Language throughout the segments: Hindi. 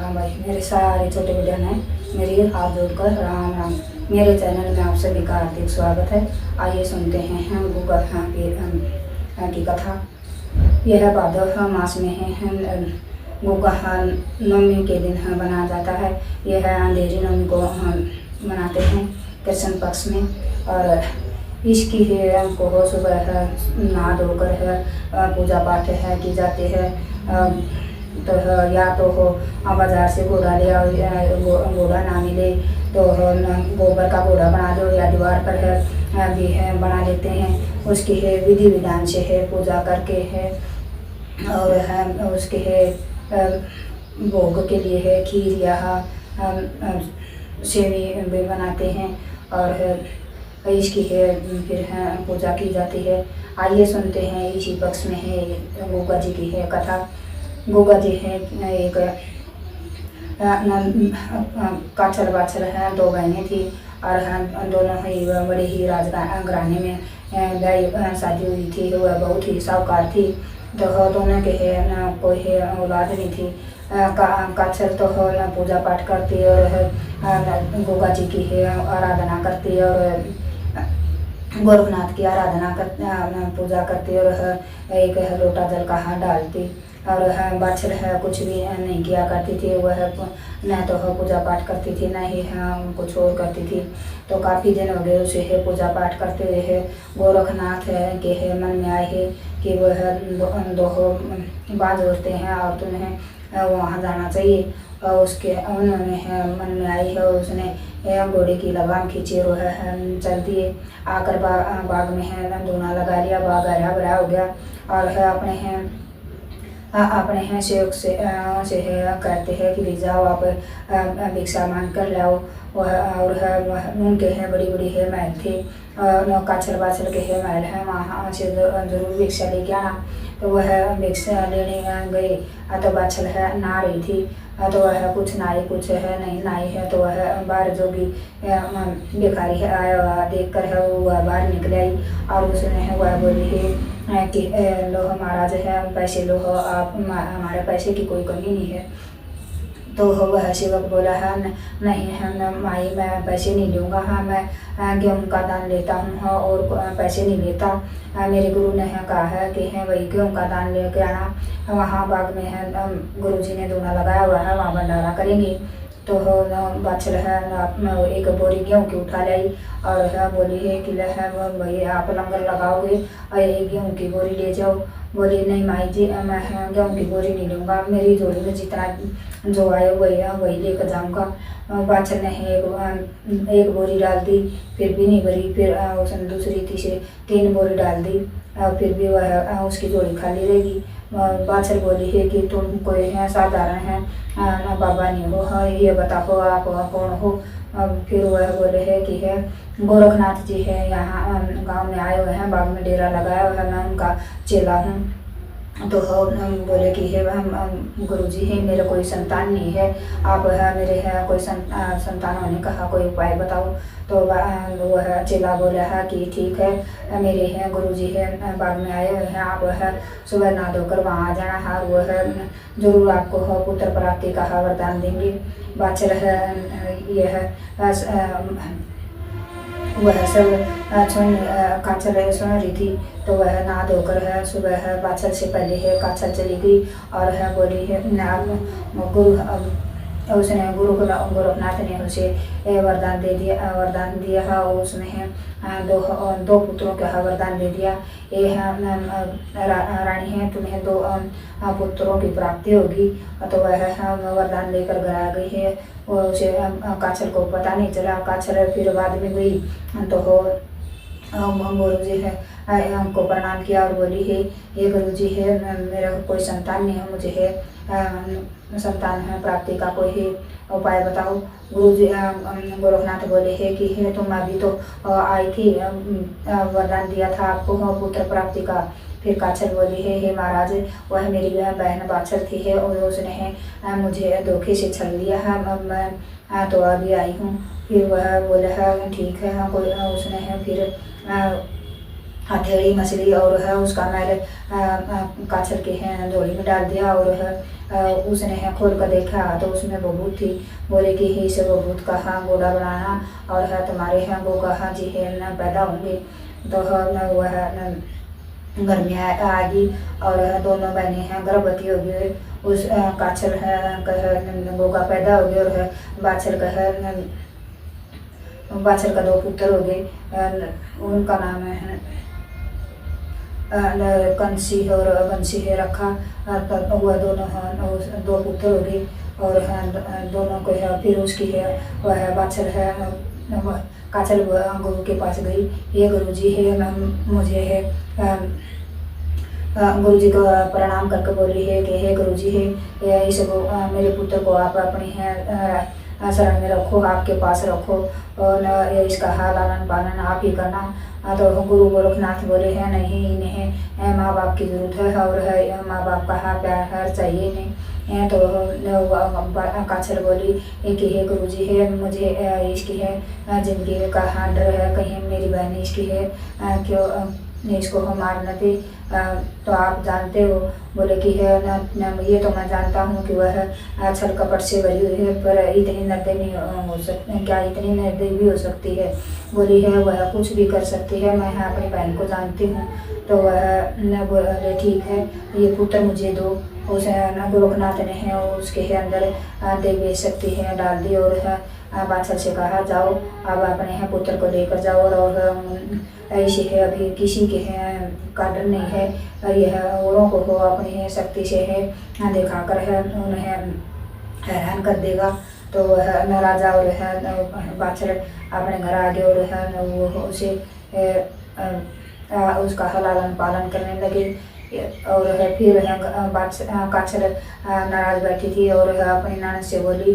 राम भाई, मेरे सारे छोटे बड़े ने मेरी हाथ जोड़कर राम राम। मेरे चैनल में आप सभी का हार्दिक स्वागत है। आइए सुनते हैं हम गूगल की कथा। यह भादव मास में है गूगल नवमी के दिन बनाया जाता है। यह अंधेरी नवमी को मनाते हैं कृष्ण पक्ष में। और इसकी है को सुबह नहा धोकर है पूजा पाठ है की जाती है। तो या तो हो बाजार से घोड़ा ले आओ, घोड़ा ना मिले तो गोबर का घोड़ा बना लो या दीवार पर है भी है बना लेते हैं। उसकी है विधि विधान से है पूजा करके है। और है उसके है भोग के लिए है खीर या सेवी भी बनाते हैं। और इसकी है फिर है पूजा की जाती है। आइए सुनते हैं इसी पक्ष में है गूगा जी की है कथा। गूगा जी है एक काछल बाछल है, दो बहनें थी और दोनों ही बड़े ही राजघराने में शादी हुई थी। वह बहुत ही साहूकार थी। तो दोनों के है कोई है औलाद नहीं थी। काछल तो पूजा पाठ करती और गूगा जी की है आराधना करती और गोरखनाथ की आराधना कर पूजा करती और एक लोटा जल का हाथ डालती। और बाछल है कुछ भी नहीं किया करती थी। वह न तो पूजा पाठ करती थी न ही कुछ और करती थी। तो काफ़ी दिन हो गए उसे है पूजा पाठ करते हुए है। गोरखनाथ के है मन में आए है कि वह दो बाज होते हैं और तुम्हें वहाँ जाना चाहिए। और उसके उन्होंने है मन में आई है और उसने घोड़े की लगाम खींची और चल दिए। आकर बाग में है धूना लगा लिया। बाग हरा भरा हो गया। और है अपने हैं सेवक से है कहते हैं कि ले जाओ आप भिक्षा मांग कर लाओ। और उनके हैं बड़ी बड़ी है महल थे। काछल बाछल के है महल है, वहाँ से जरूर भिक्षा लेके आना। तो वह भिक्षा लेने गए तो बाछल है नहा रही थी। तो वह कुछ नहाई कुछ है नहीं नहाई है। तो वह बाहर जोगी भिखारी है आया देख कर है वह बाहर निकल आई। और उसने है वह बोली है कि लो महाराज है पैसे लो आप, हमारे पैसे की कोई कमी नहीं है। तो वह सेवक बोला है नहीं है माई मैं पैसे नहीं लूँगा। हाँ मैं गेहूँ का दान लेता हूँ और पैसे नहीं लेता। मेरे गुरु ने कहा है कि है वही गेहूँ का दान लेके आना। वहाँ बाग में है गुरु जी ने धूना लगाया हुआ है, वहाँ भंडारा करेंगे। तो बाछल है एक बोरी गेहूँ की उठा लाई और बोली है कि है भाई आप लंगर लगाओगे और एक गेहूँ की बोरी ले जाओ। बोली नहीं माई जी मैं गेहूँ की बोरी नहीं लूँगा, मेरी झोली में जितना जो आए वही लेकर जाऊँगा। बाछल ने एक बोरी डाल दी फिर भी नहीं भरी। फिर उसने दूसरी तीसरी 3 बोरी डाल दी फिर भी वह उसकी झोली खाली रहेगी। बाछल बोली है कि तुम कोई है साधारण है बाबा नहीं हो, हाँ ये बताओ आप कौन हो। फिर वह बोले है कि है गोरखनाथ जी है यहाँ गांव में आए हुए हैं, बाग में डेरा लगाया हुआ है, मैं उनका चेला हूँ। तो हम बोले कि है हम गुरुजी है मेरा कोई संतान नहीं है, आप है मेरे है कोई संतान होने का कोई उपाय बताओ। तो वह चेला बोला है कि ठीक है मेरे हैं गुरुजी है बाग में आए हुए हैं, आप है सुबह नहा धोकर वहाँ आ जाना है, वो है जरूर आपको पुत्र प्राप्ति का वरदान देंगे। बाछल है यह वह सब काछल सुन रही थी। तो वह नहा धोकर है सुबह है बाछल से पहले है काछल चली गई और है बोली है उसने गोरखनाथ ने उसे वरदान दे दिया, वरदान दिया है। और उसमें है दो पुत्रों का वरदान दे दिया। ये है रानी है तुम्हें 2 पुत्रों की प्राप्ति होगी। तो वह वरदान लेकर घर आ गई है। और उसे काछल को पता नहीं चला। काछल फिर बाद में गई तो गुरु जी है हमको प्रणाम किया और बोली है ये गुरु जी है मेरा कोई संतान नहीं है, मुझे है संतान है प्राप्ति का कोई है उपाय बताओ। गुरु जी गोरखनाथ बोले है कि है तुम अभी तो आई थी वरदान दिया था आपको पुत्र प्राप्ति का। फिर काछल बोली है हे महाराज वह मेरी बहन बाछल थी है और उसने है मुझे धोखे से छल लिया है, मैं तो अभी आई हूँ। फिर वह बोला है ठीक है कोई उसने है फिर हथेली मछली और है उसका मैल काछल के हैं झोली में डाल दिया और है उसने है खोल कर देखा तो उसमें बबूत थी। बोले कि ही से बबूत कहाँ घोड़ा बनाना और है तुम्हारे यहाँ वो कहाँ जी है न पैदा होंगे। तो न वह न घर में आ गई और दोनों बहनें हैं गर्भवती हो गई। उस काछल है कह गोगा पैदा हो गए और है बाछल का है बाछल का 2 पुत्र हो गए। उनका नाम है कंसी और बंसी है रखा। वह दोनों 2 पुत्र हो गए और दोनों को है। फिर उसकी है वह बाछल है काछल गुरु के पास गई। ये गुरु जी है मुझे है गुरु जी को प्रणाम करके बोली है कि हे गुरु जी है इसको मेरे पुत्र को आप अपनी है शरण में रखो, आपके पास रखो और इसका लालन पालन आप ही करना। तो गुरु गोरखनाथ बोले हैं नहीं, इन्हें माँ बाप की जरूरत है और है माँ बाप का प्यार चाहिए नहीं। तो काछल बोली कि हे गुरु जी है मुझे इसकी है जिंदगी का डर है, कहीं मेरी बहन इसकी है क्यों इसको हम मार न दे। तो आप जानते हो। बोले कि है न ये तो मैं जानता हूँ कि वह छल कपट से भरी हुई है, पर इतनी निर्दयी नहीं हो सकती, क्या इतनी निर्दयी भी हो सकती है। बोली है वह कुछ भी कर सकती है, मैं अपनी बहन को जानती हूँ। तो वह बोले ठीक है ये पुत्र मुझे दो। उस गोरखनाथ ने है उसके अंदर देवी शक्ति है डाल दी और बादशाह से कहा जाओ अब अपने हैं पुत्र को लेकर जाओ और ऐसे है अभी किसी के हैं का डर नहीं है। यह औरों को हो अपनी शक्ति से है दिखाकर है उन्हें हैरान कर देगा। तो वह राजा और बादशाह अपने घर आ गए और वो उसे उसका लालन पालन करने लगे। और फिर काछल नाराज बैठी थी और अपनी ननद से बोली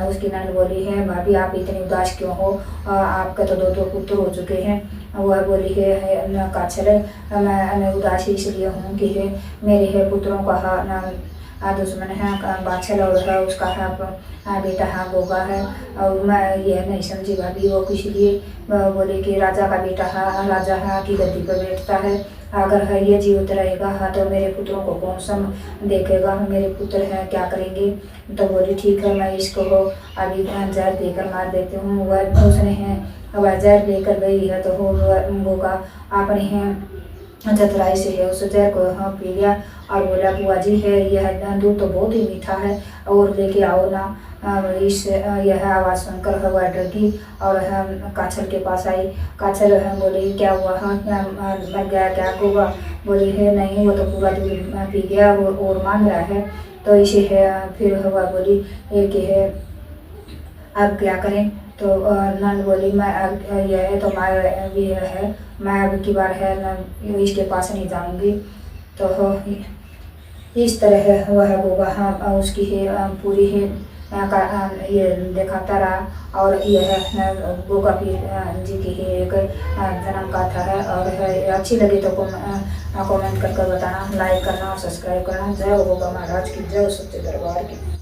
उसकी ननद बोली है भाभी आप इतनी उदास क्यों हो, आपके तो 2 पुत्र हो चुके हैं। वह बोली है काछल मैं उदासी इसलिए हूँ कि है मेरे है पुत्रों का दुश्मन है बाछल और है उसका है बेटा है गोगा है और मैं यह नहीं समझी भाभी वो किस लिए। बोले कि राजा का बेटा है राजा है की गद्दी पर बैठता है, अगर है ये जीवित रहेगा तो मेरे पुत्रों को कौन सा देखेगा, मेरे पुत्र हैं क्या करेंगे। तो बोली ठीक है मैं इसको अभी जहर देकर मार देती हूँ। वह उसने है वह जहर लेकर गई है तो होगा अपने हैं चतुराई से है उस जहर को पी लिया और बोला बुआ जी है यह दूध तो बहुत ही मीठा है और लेके आओ ना। इस यह आवाज़ सुनकर वह डर गई और काछल के पास आई। काछल बोली क्या हुआ मर गया क्या होगा। बोली है नहीं वो तो पूरा दूध पी गया और मांग रहा है। तो इसे है फिर वह बोली कि है अब क्या करें। तो नंद बोली मैं अब यह तो मार भी है मैं अब की बार है न इसके पास नहीं जाऊंगी। तो इस तरह वह गोगा उसकी है पूरी है ये दिखाता रहा और यह गोगा पीर जी की ही एक जन्म गाथा है। और अच्छी लगी तो कमेंट करके बताना, लाइक करना और सब्सक्राइब करना। जय गोगा महाराज की, जय सच्चे दरबार की।